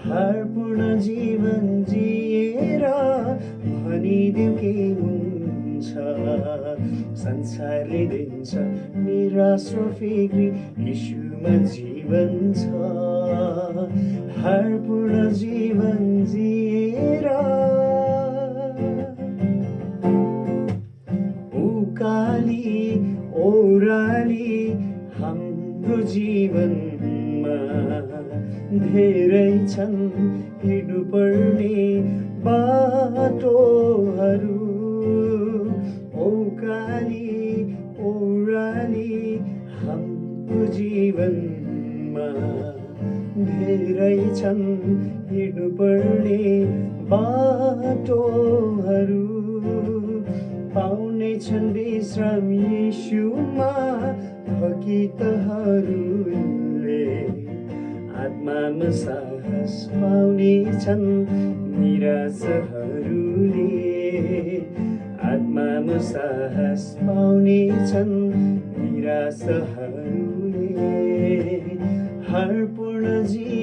हर पूर्ण जीवन जिएर भनिदेऊ के हुन्छ। संसारले दिन्छ निराश र फिक्री, यीशुमा जीवन छ। हर पूर्ण जीवन जिएर उकाली ओह्राली हाम्रो जीवनमा धेरै छन् हिँड्नुपर्ने बाटोहरू। उकाली ओह्राली हाम्रो जीवनमा धेरै छन् हिँड्नुपर्ने बाटोहरू। पाउने छन् विश्राम यीशुमा भक्तहरूले, आत्मामा साहस पाउने छन् निराशहरूले, आत्मामा साहस पाउने छन् निराशहरूले। हर पूर्ण जीवन